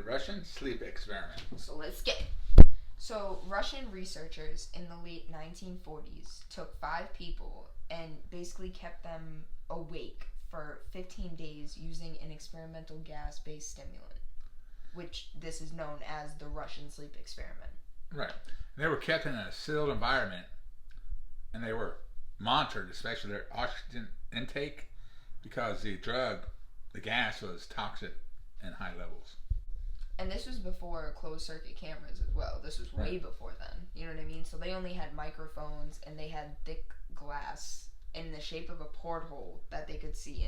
Russian sleep experiment. So let's get it. So Russian researchers in the late 1940s took 5 people and basically kept them awake for 15 days using an experimental gas-based stimulant, which this is known as the Russian sleep experiment. Right. And they were kept in a sealed environment, and they were monitored, especially their oxygen intake, because the gas was toxic in high levels. And this was before closed-circuit cameras as well. This was way before then. You know what I mean? So they only had microphones, and they had thick glass in the shape of a porthole that they could see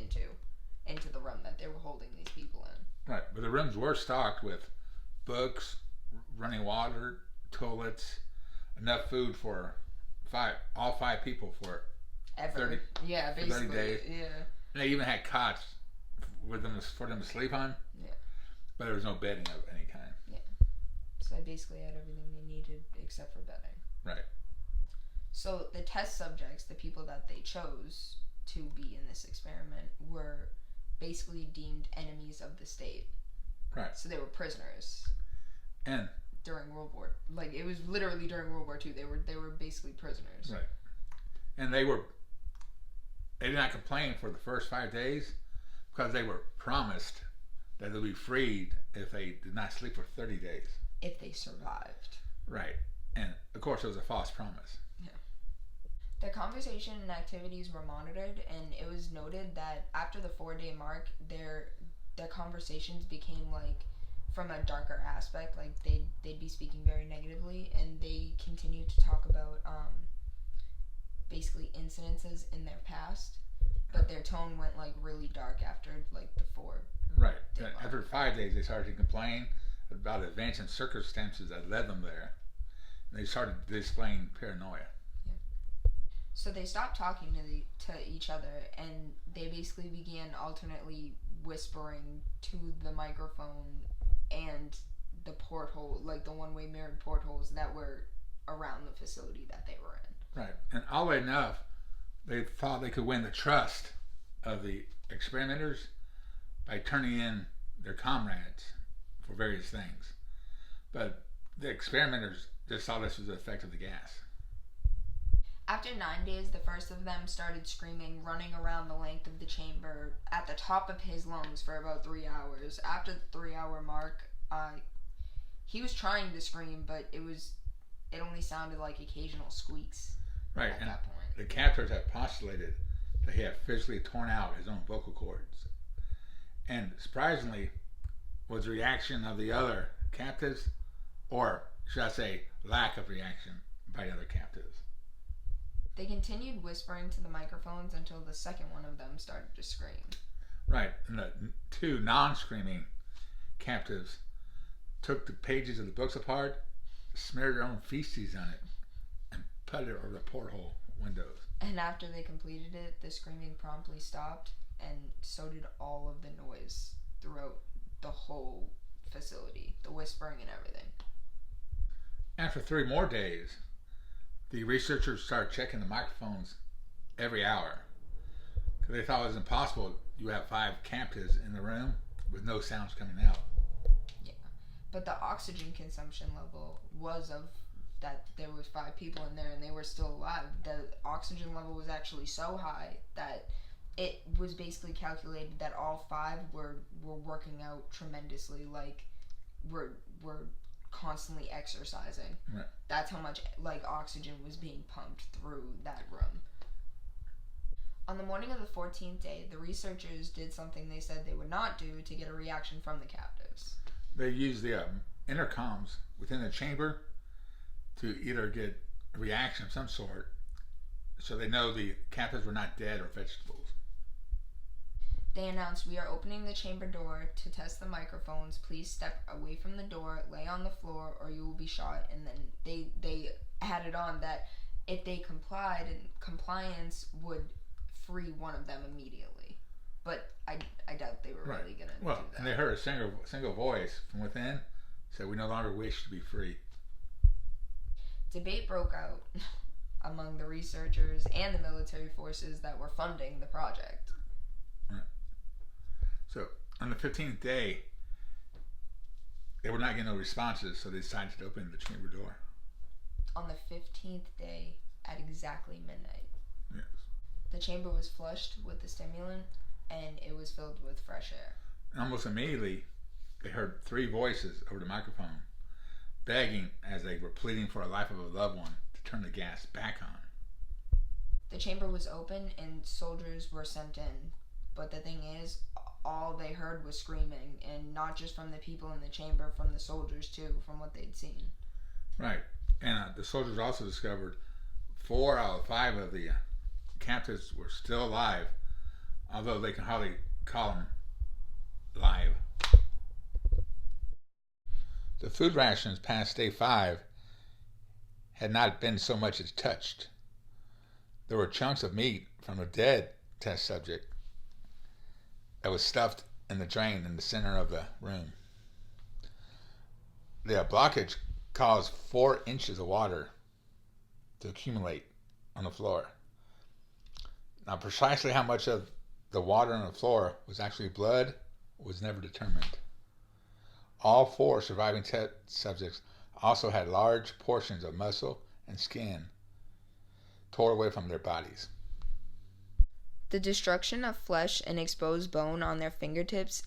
into the room that they were holding these people in. Right, but the rooms were stocked with books, running water, toilets, enough food for all 5 people for 30 days. Yeah. And they even had cots for them to sleep on. Yeah. But there was no bedding of any kind. Yeah. So they basically had everything they needed except for bedding. Right. So the test subjects, the people that they chose to be in this experiment, were basically deemed enemies of the state. Right. So they were prisoners. And during World War, it was literally during World War II. They were basically prisoners. Right. And they did not complain for the first 5 days because they were promised that they'll be freed if they did not sleep for 30 days. If they survived. Right. And of course it was a false promise. Yeah. Their conversation and activities were monitored, and it was noted that after the 4-day mark, their conversations became from a darker aspect. They'd be speaking very negatively, and they continued to talk about basically incidences in their past, but their tone went really dark after the 4. Right. After 5 days, they started to complain about events and circumstances that led them there. And they started displaying paranoia. Yeah. So they stopped talking to each other, and they basically began alternately whispering to the microphone and the porthole, the one-way mirrored portholes that were around the facility that they were in. Right. And oddly enough, they thought they could win the trust of the experimenters by turning in their comrades for various things. But the experimenters just saw this as the effect of the gas. After 9 days, the first of them started screaming, running around the length of the chamber at the top of his lungs for about 3 hours. After the 3-hour mark, he was trying to scream, but it only sounded like occasional squeaks. Right, at and that point. The captors have postulated that he had physically torn out his own vocal cords. And surprisingly, was the reaction of the other captives, or should I say, lack of reaction by the other captives. They continued whispering to the microphones until the second one of them started to scream. Right, and the 2 non-screaming captives took the pages of the books apart, smeared their own feces on it, and put it over the porthole windows. And after they completed it, the screaming promptly stopped, and so did all of the noise throughout the whole facility, the whispering and everything. After 3 more days, the researchers started checking the microphones every hour because they thought it was impossible. You have 5 captives in the room with no sounds coming out. Yeah, but the oxygen consumption level was of that there was 5 people in there and they were still alive. The oxygen level was actually so high that it was basically calculated that all 5 were working out tremendously, were constantly exercising. Right. That's how much oxygen was being pumped through that room. On the morning of the 14th day, the researchers did something they said they would not do to get a reaction from the captives. They used the intercoms within the chamber to either get a reaction of some sort so they know the captives were not dead or vegetables. They announced, "We are opening the chamber door to test the microphones. Please step away from the door, lay on the floor, or you will be shot." And then they added on that if they complied, and compliance would free one of them immediately. But I doubt they were really going to do that. And they heard a single voice from within said, "We no longer wish to be free." Debate broke out among the researchers and the military forces that were funding the project. Right. So on the 15th day, they were not getting no responses, so they decided to open the chamber door. On the 15th day at exactly midnight, Yes. the chamber was flushed with the stimulant and it was filled with fresh air. And almost immediately, they heard 3 voices over the microphone begging as they were pleading for the life of a loved one to turn the gas back on. The chamber was open and soldiers were sent in, but the thing is, all they heard was screaming, and not just from the people in the chamber, from the soldiers too, from what they'd seen. Right. And the soldiers also discovered 4 out of 5 of the captives were still alive, although they can hardly call them live. The food rations past day 5 had not been so much as touched. There were chunks of meat from a dead test subject that was stuffed in the drain in the center of the room. The blockage caused 4 inches of water to accumulate on the floor. Now, precisely how much of the water on the floor was actually blood was never determined. All 4 surviving test subjects also had large portions of muscle and skin tore away from their bodies. The destruction of flesh and exposed bone on their fingertips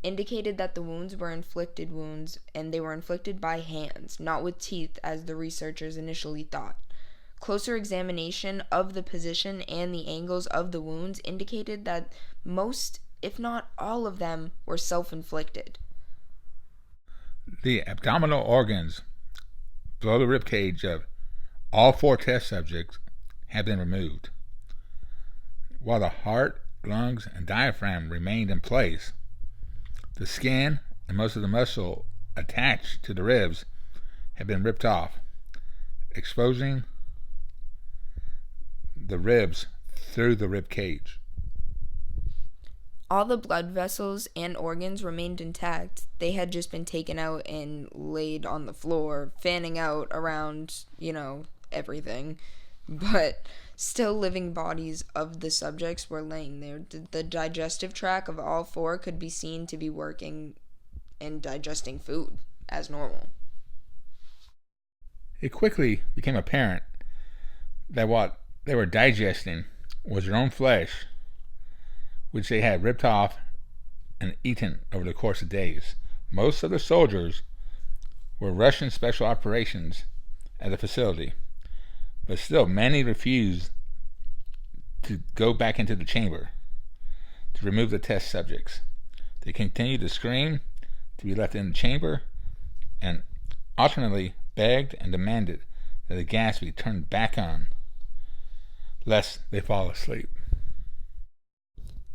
indicated that the wounds were inflicted wounds, and they were inflicted by hands, not with teeth as the researchers initially thought. Closer examination of the position and the angles of the wounds indicated that most, if not all of them, were self-inflicted. The abdominal organs below the rib cage of all 4 test subjects had been removed. While the heart, lungs, and diaphragm remained in place, the skin and most of the muscle attached to the ribs had been ripped off, exposing the ribs through the rib cage. All the blood vessels and organs remained intact. They had just been taken out and laid on the floor, fanning out around, everything. But still living bodies of the subjects were laying there. The digestive tract of all 4 could be seen to be working and digesting food as normal. It quickly became apparent that what they were digesting was their own flesh, which they had ripped off and eaten over the course of days. Most of the soldiers were Russian special operations at the facility, but still many refused to go back into the chamber to remove the test subjects. They continued to scream to be left in the chamber and alternately begged and demanded that the gas be turned back on, lest they fall asleep.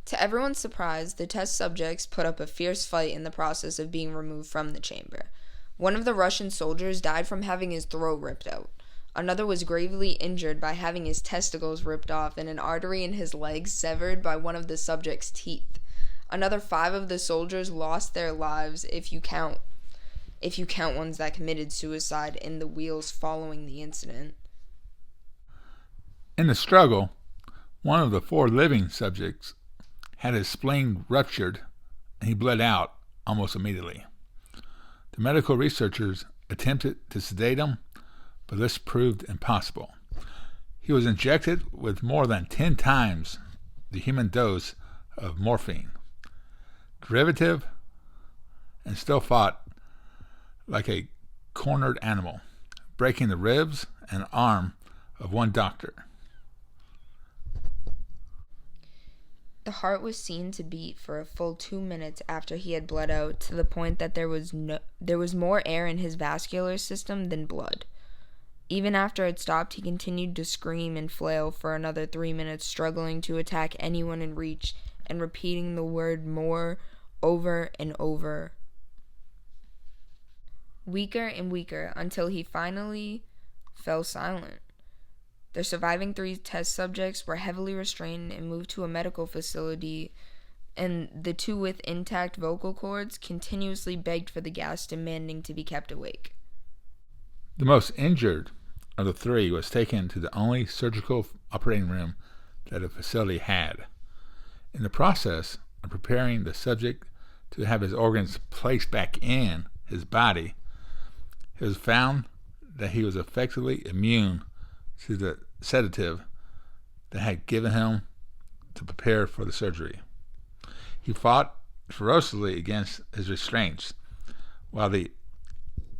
To everyone's surprise, the test subjects put up a fierce fight in the process of being removed from the chamber. One of the Russian soldiers died from having his throat ripped out. Another was gravely injured by having his testicles ripped off and an artery in his leg severed by one of the subject's teeth. Another 5 of the soldiers lost their lives if you count ones that committed suicide in the wheels following the incident. In the struggle, one of the 4 living subjects had his spleen ruptured and he bled out almost immediately. The medical researchers attempted to sedate him, but this proved impossible. He was injected with more than 10 times the human dose of morphine, derivative, and still fought like a cornered animal, breaking the ribs and arm of one doctor. The heart was seen to beat for a full 2 minutes after he had bled out, to the point that there was more air in his vascular system than blood. Even after it stopped, he continued to scream and flail for another 3 minutes, struggling to attack anyone in reach and repeating the word more over and over. Weaker and weaker until he finally fell silent. The surviving 3 test subjects were heavily restrained and moved to a medical facility, and the 2 with intact vocal cords continuously begged for the gas, demanding to be kept awake. The most injured of the 3 was taken to the only surgical operating room that the facility had. In the process of preparing the subject to have his organs placed back in his body, it was found that he was effectively immune to the sedative that had given him to prepare for the surgery. He fought ferociously against his restraints while the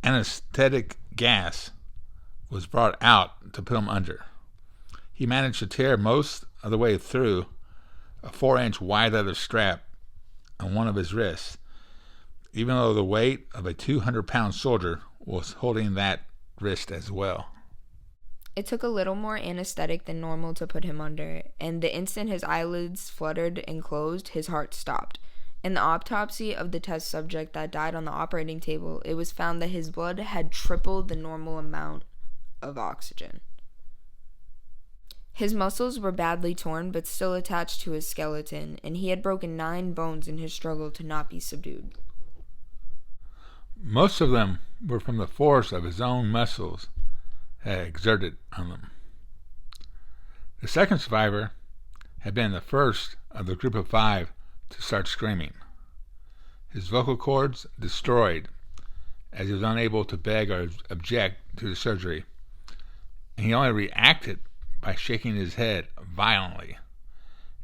anesthetic gas was brought out to put him under. He managed to tear most of the way through a 4-inch wide leather strap on one of his wrists, even though the weight of a 200-pound soldier was holding that wrist as well. It took a little more anesthetic than normal to put him under, and the instant his eyelids fluttered and closed, his heart stopped. In the autopsy of the test subject that died on the operating table, it was found that his blood had tripled the normal amount of oxygen. His muscles were badly torn but still attached to his skeleton, and he had broken 9 bones in his struggle to not be subdued. Most of them were from the force of his own muscles had exerted on them. The second survivor had been the first of the group of 5 to start screaming. His vocal cords destroyed as he was unable to beg or object to the surgery, and he only reacted by shaking his head violently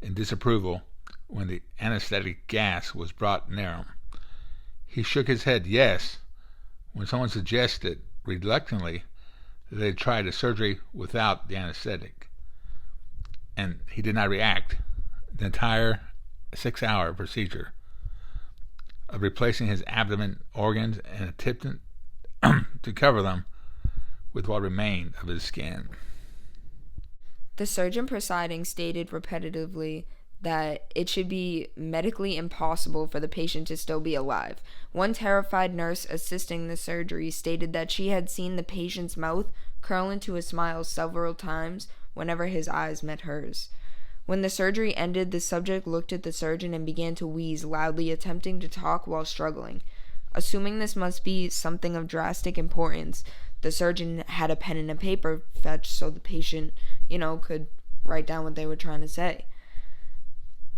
in disapproval when the anesthetic gas was brought near him. He shook his head yes when someone suggested reluctantly that they try the surgery without the anesthetic, and he did not react the entire 6-hour procedure of replacing his abdomen organs and attempting to cover them with what remained of his skin. The surgeon presiding stated repetitively that it should be medically impossible for the patient to still be alive. One terrified nurse assisting the surgery stated that she had seen the patient's mouth curl into a smile several times whenever his eyes met hers. When the surgery ended, the subject looked at the surgeon and began to wheeze loudly, attempting to talk while struggling. Assuming this must be something of drastic importance, the surgeon had a pen and a paper fetched so the patient, could write down what they were trying to say.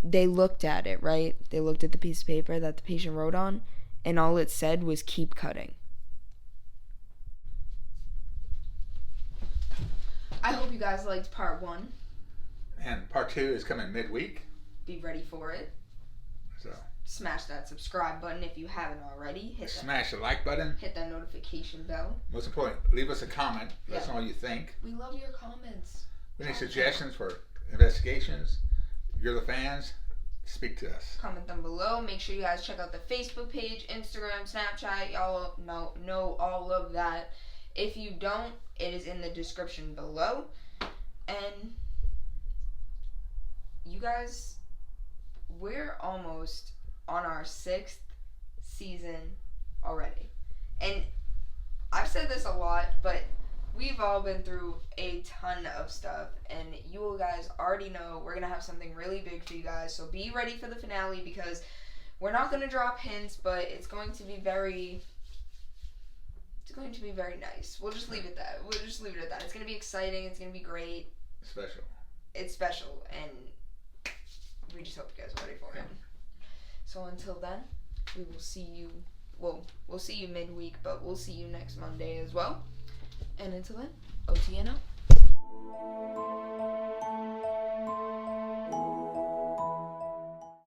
They looked at it, right? They looked at the piece of paper that the patient wrote on, and all it said was keep cutting. I hope you guys liked part 1. And part 2 is coming midweek. Be ready for it. So smash that subscribe button if you haven't already. Smash the like button. Hit that notification bell. Most important, leave us a comment. Let us know what you think. We love your comments. Any suggestions for investigations? You're the fans. Speak to us. Comment them below. Make sure you guys check out the Facebook page, Instagram, Snapchat. Y'all know all of that. If you don't, it is in the description below. And you guys, we're almost on our 6th season already. And I've said this a lot, but we've all been through a ton of stuff, and you guys already know we're going to have something really big for you guys, so be ready for the finale, because we're not going to drop hints, but it's going to be very nice. We'll just leave it at that. It's going to be exciting. It's going to be great. Special. It's special, and we just hope you guys are ready for it. So until then, we will see you, we'll see you midweek, but we'll see you next Monday as well. And until then, OTN out.